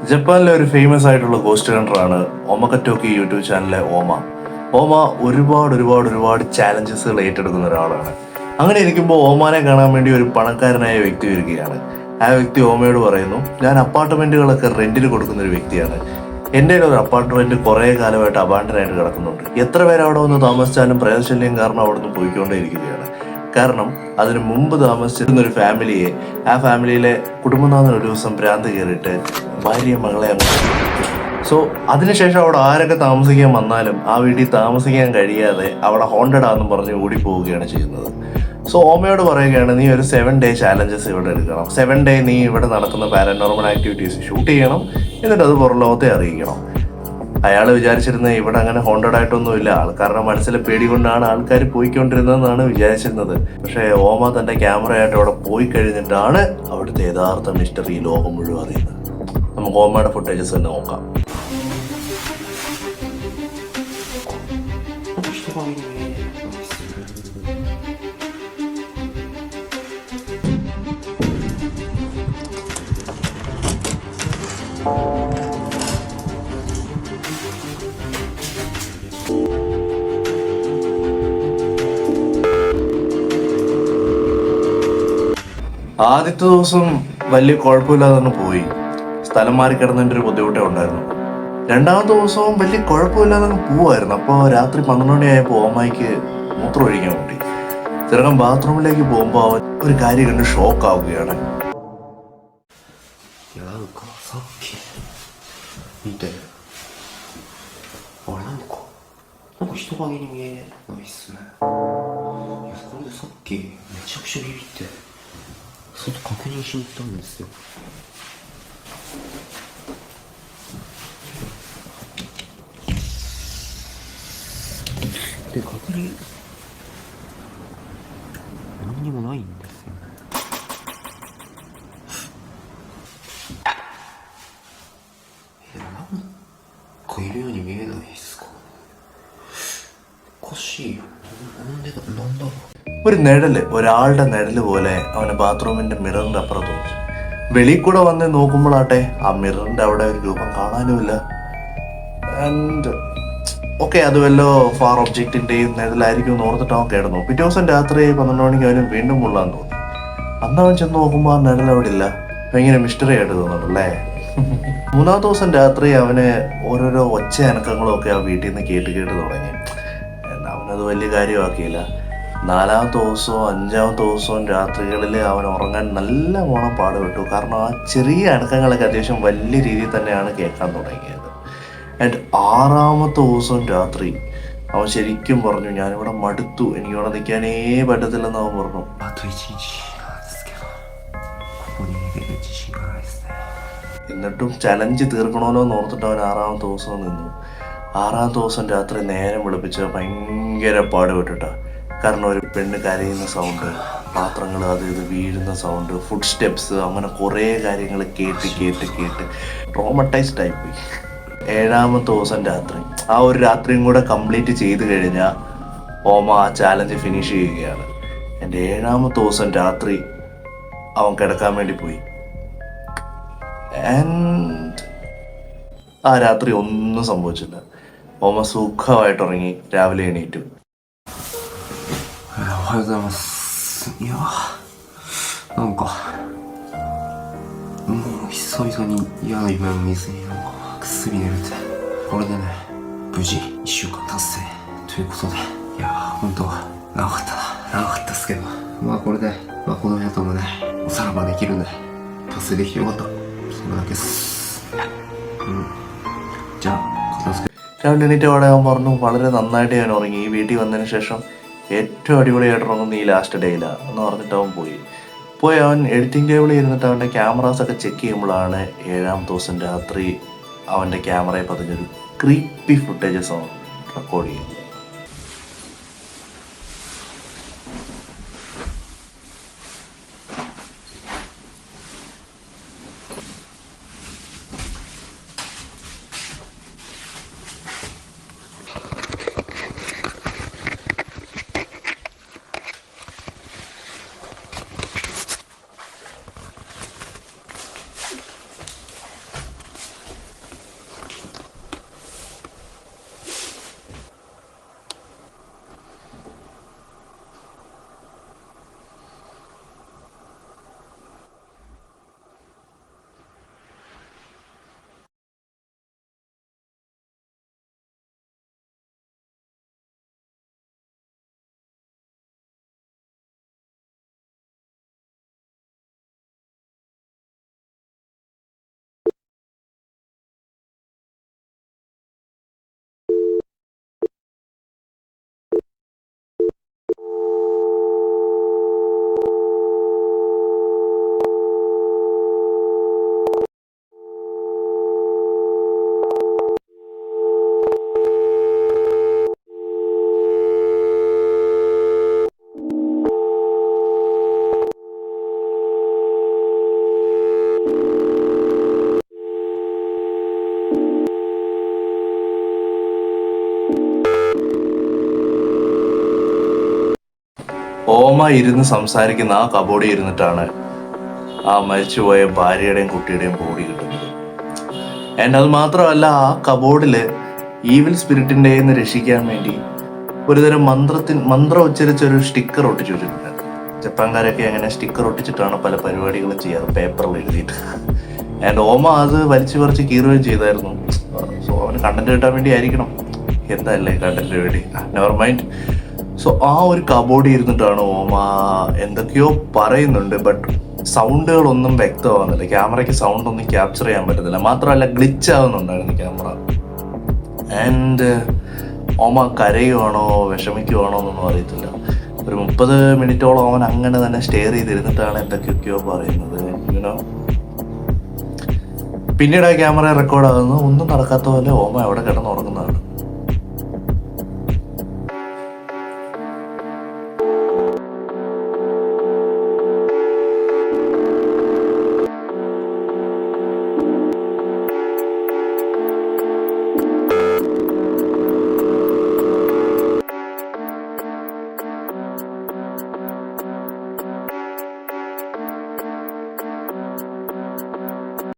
ജപ്പാനിലെ ഒരു ഫേമസ് ആയിട്ടുള്ള ഗോസ്റ്റ് ഹണ്ടറാണ് ഒമകറ്റോക്കി യൂട്യൂബ് ചാനലിലെ ഓമ. ഓമ ഒരുപാട് ചാലഞ്ചസുകൾ ഏറ്റെടുക്കുന്ന ഒരാളാണ്. അങ്ങനെ ഇരിക്കുമ്പോൾ ഓമാനെ കാണാൻ വേണ്ടി ഒരു പണക്കാരനായ വ്യക്തി വരികയാണ്. ആ വ്യക്തി ഓമയോട് പറയുന്നു, ഞാൻ അപ്പാർട്ട്മെന്റുകളൊക്കെ റെന്റിന് കൊടുക്കുന്ന ഒരു വ്യക്തിയാണ്. എൻ്റെ ഒരു അപ്പാർട്ട്മെന്റ് കുറേ കാലമായിട്ട് അബാൻഡനായിട്ട് കിടക്കുന്നുണ്ട്. എത്ര പേര് അവിടെ വന്ന് താമസിച്ചാലും പ്രേതശല്യം കാരണം അവിടെ നിന്ന് പോയിക്കൊണ്ടേയിരിക്കുകയാണ്. കാരണം അതിന് മുമ്പ് താമസിച്ചിരുന്ന ഒരു ഫാമിലിയെ, ആ ഫാമിലിയിലെ കുടുംബനാഥൻ ഒരു ദിവസം ഭ്രാന്ത് കയറിയിട്ട് ഭാര്യ മകളെ സോ അതിനുശേഷം അവിടെ ആരൊക്കെ താമസിക്കാൻ വന്നാലും ആ വീട്ടിൽ താമസിക്കാൻ കഴിയാതെ അവിടെ ഹോണ്ടഡ് ആണെന്ന് പറഞ്ഞ് ഓടിപ്പോവുകയാണ് ചെയ്യുന്നത്. സോ ഓമയോട് പറയുകയാണ്, നീ ഒരു 7 ഡേ ചാലഞ്ചസ് ഇവിടെ എടുക്കണം. 7 ഡേ നീ ഇവിടെ നടക്കുന്ന പാരനോർമൽ ആക്ടിവിറ്റീസ് ഷൂട്ട് ചെയ്യണം, എന്നിട്ട് അത് പുറം ലോകത്തെ അറിയിക്കണം. അയാൾ വിചാരിച്ചിരുന്നത് ഇവിടെ അങ്ങനെ ഹോണ്ടഡ് ആയിട്ടൊന്നുമില്ല, ആൾക്കാരുടെ മനസ്സിലെ പേടി കൊണ്ടാണ് ആൾക്കാർ പോയിക്കൊണ്ടിരുന്നതെന്നാണ് വിചാരിച്ചിരുന്നത്. പക്ഷേ ഓമ തൻ്റെ ക്യാമറയായിട്ട് അവിടെ പോയി കഴിഞ്ഞിട്ടാണ് അവിടുത്തെ യഥാർത്ഥ മിസ്റ്ററി ലോകം മുഴുവൻ അറിയുന്നത്. നമുക്ക് ഓമയുടെ ഫുട്ടേജസ് തന്നെ നോക്കാം. ആദ്യത്തെ ദിവസം വലിയ കുഴപ്പമില്ലാതെ തന്നെ പോയി. സ്ഥലം മാറി കിടന്നതിൻ്റെ ഒരു ബുദ്ധിമുട്ടേ ഉണ്ടായിരുന്നു. രണ്ടാമത്തെ ദിവസവും വലിയ കുഴപ്പമില്ലാതെ തന്നെ പോവായിരുന്നു. അപ്പോൾ രാത്രി 12 മണിയായപ്പോൾ ഓമായിക്ക് മൂത്രം ഒഴിക്കാൻ വേണ്ടി ചെറുക്കൻ ബാത്റൂമിലേക്ക് പോകുമ്പോൾ അവൻ ഒരു കാര്യം കണ്ട് ഷോക്ക് ആവുകയാണ്.で、確認何にもないんですよね。なんかいるように見えないですか？おかしいよ。なんだろう。ഒരു നിഴല്, ഒരാളുടെ നിഴല് പോലെ അവന് ബാത്റൂമിന്റെ മിററിന്റെ അപ്പുറം തോന്നി. വെളിയിൽ കൂടെ വന്ന് നോക്കുമ്പോഴാട്ടെ ആ മിററിന്റെ അവിടെ ഒരു രൂപം കാണാനുമില്ല. ആൻഡ് ഓക്കെ, അത് വല്ലോ ഫാർ ഒബ്ജക്റ്റിന്റെയും നിഴലായിരിക്കും എന്ന് ഓർത്തിട്ട് അവൻ കിടന്നു. പിറ്റേ ദിവസം രാത്രി 12 മണിക്ക് അവന് വീണ്ടും മുള്ളാൻ തോന്നി. അന്ന് അവൻ ചെന്ന് നോക്കുമ്പോൾ ആ നിഴൽ അവിടെ ഇല്ല. ഭയങ്കര മിസ്റ്ററി ആയിട്ട് തോന്നുന്നുണ്ടല്ലേ. മൂന്നാമത്തെ ദിവസം രാത്രി അവന് ഓരോരോ ഒച്ച അനക്കങ്ങളും ഒക്കെ ആ വീട്ടിൽ നിന്ന് കേട്ട് തുടങ്ങി. അവനത് വലിയ കാര്യമാക്കിയില്ല. 4-ാമത്തെ ദിവസവും 5-ാമത്തെ ദിവസവും രാത്രികളിൽ അവൻ ഉറങ്ങാൻ നല്ല മോണം പാടുപെട്ടു. കാരണം ആ ചെറിയ അനക്കങ്ങളൊക്കെ അത്യാവശ്യം വലിയ രീതിയിൽ തന്നെയാണ് കേൾക്കാൻ തുടങ്ങിയത്. ആൻഡ് 6-ാമത്തെ ദിവസം രാത്രി അവൻ ശരിക്കും പറഞ്ഞു, ഞാനിവിടെ മടുത്തു, എനിക്കിവിടെ നിൽക്കാനേ പറ്റത്തില്ലെന്ന് അവൻ പറഞ്ഞു. എന്നിട്ടും ചലഞ്ച് തീർക്കണമല്ലോ എന്ന് ഓർത്തിട്ട് അവൻ 6-ാമത്തെ ദിവസം നിന്നു. 6-ാമത്തെ ദിവസം രാത്രി നേരം വെളുപ്പിച്ച് ഭയങ്കര പാടുപെട്ടിട്ടാ. കാരണം ഒരു പെണ്ണ് കരയുന്ന സൗണ്ട്, പാത്രങ്ങൾ അത് ഇത് വീഴുന്ന സൗണ്ട്, ഫുഡ് സ്റ്റെപ്സ്, അങ്ങനെ കുറേ കാര്യങ്ങൾ കേട്ട് ട്രോമറ്റൈസ്ഡ് ആയിപ്പോയി. 7-ാമത്തെ ദിവസം രാത്രി, ആ ഒരു രാത്രിയും കൂടെ കംപ്ലീറ്റ് ചെയ്ത് കഴിഞ്ഞാൽ ഓമ ആ ചാലഞ്ച് ഫിനിഷ് ചെയ്യുകയാണ്. എൻ്റെ 7-ാമത്തെ ദിവസം രാത്രി അവൻ കിടക്കാൻ വേണ്ടി പോയി. ആൻഡ് ആ രാത്രി ഒന്നും സംഭവിച്ചില്ല. ഓമ സുഖമായിട്ട് ഉറങ്ങി, രാവിലെ എണീറ്റു. おはようございます。いやなんかもう久々に嫌な夢を見ずになんかぐっすり寝れて、これでね無事1週間達成ということで、いや本当長かったっすけど、まあこれで、この部屋ともねおさらばできるんで達成できてよかった、それだけです。じゃあ片付けരാവിലെ എണീറ്റോടെ അവൻ പറഞ്ഞു വളരെ നന്നായിട്ട് ഞാൻ ഉറങ്ങി. ഈ വീട്ടിൽ വന്നതിന് ശേഷം ഏറ്റവും അടിപൊളിയായിട്ട് ഉറങ്ങുന്ന ഈ ലാസ്റ്റ് ഡേയിലാണ് എന്ന് പറഞ്ഞിട്ട് അവൻ പോയി അവൻ എഡിറ്റിംഗ് ടേബിളിൽ ഇരുന്നിട്ട് അവൻ്റെ ക്യാമറാസൊക്കെ ചെക്ക് ചെയ്യുമ്പോഴാണ് 7-ാമത്തെ ദിവസം രാത്രി അവൻ്റെ ക്യാമറയിൽ പതിഞ്ഞൊരു ക്രീപ്പി ഫുട്ടേജസ് അവൻ റെക്കോർഡ് ചെയ്യുന്നത്. ഓമ ഇരുന്ന് സംസാരിക്കുന്ന ആ കബോർഡിൽ ഇരുന്നിട്ടാണ് ആ മരിച്ചുപോയ ഭാര്യയുടെയും കുട്ടിയുടെയും ബോഡി കിട്ടുന്നത്. ആൻഡ് അത് മാത്രമല്ല, ആ കബോർഡിൽ ഈവിൽ സ്പിരിറ്റിൻ്റെ നിന്ന് രക്ഷിക്കാൻ വേണ്ടി ഒരുതരം മന്ത്രം ഉച്ചരിച്ചൊരു സ്റ്റിക്കർ ഒട്ടിച്ചു വെച്ചിട്ടുണ്ട്. ജപ്പാൻകാരൊക്കെ അങ്ങനെ സ്റ്റിക്കർ ഒട്ടിച്ചിട്ടാണ് പല പരിപാടികളും ചെയ്യാറ്, പേപ്പറിൽ എഴുതിയിട്ട്. ആൻഡ് ഓമ അത് വലിച്ചു പറിച്ച് കീറുകയും ചെയ്തായിരുന്നു. സോ അവന് കണ്ടന്റ് കിട്ടാൻ വേണ്ടി ആയിരിക്കണം, എന്തല്ലേ കണ്ടന്റിന് വേണ്ടി, നെവർ മൈൻഡ്. സോ ആ ഒരു കബോർഡിൽ ഇരുന്നിട്ടാണ് ഓമ എന്തൊക്കെയോ പറയുന്നുണ്ട്. ബട്ട് സൗണ്ടുകളൊന്നും വ്യക്തമാകുന്നില്ല. ക്യാമറയ്ക്ക് സൗണ്ട് ഒന്നും ക്യാപ്ചർ ചെയ്യാൻ പറ്റുന്നില്ല. മാത്രമല്ല ഗ്ലിച്ച് ആവുന്നുണ്ടായിരുന്നു ക്യാമറ. ആൻഡ് ഓമ കരയുവാണോ വിഷമിക്കുവാണോ എന്നൊന്നും അറിയത്തില്ല. ഒരു 30 മിനിറ്റോളം അവൻ അങ്ങനെ തന്നെ സ്റ്റെയർ ചെയ്തിരുന്നിട്ടാണ് എന്തൊക്കെയൊക്കെയോ പറയുന്നത്. യുനോ, പിന്നീട് ആ ക്യാമറ റെക്കോർഡാകുന്നു. ഒന്നും നടക്കാത്ത പോലെ ഓമ അവിടെ കിടന്നുറങ്ങുന്നതാണ്.